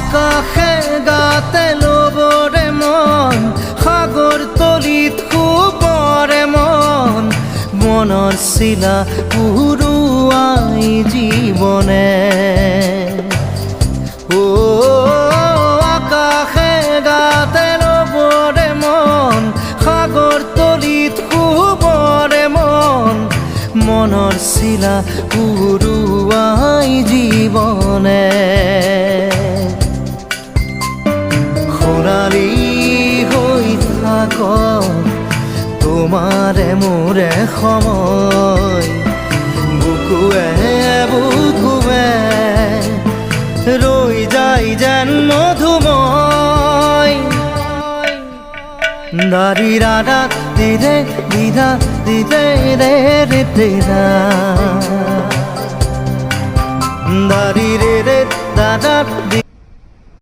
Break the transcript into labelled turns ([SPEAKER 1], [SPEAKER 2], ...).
[SPEAKER 1] আকাশে গাতে ল'বৰে মন সাগৰ তলিত শুবৰে মন মনৰ চিলা উৰুৱাই জীৱনে আকাশে গাতে ল'বৰে মন সাগৰ তলিত শুবৰে মন মনৰ চিলা উৰুৱাই জীৱনে সোণালী হৈ থাক তোমাৰে মোৰে সময় বুকুৱে বুকুৱে ৰৈ যায় যেন মধুময় দাৰি ৰাধা দিদে দিদা দিদে ৰে ৰে দিদা দাৰি ৰে ৰে দাদা দি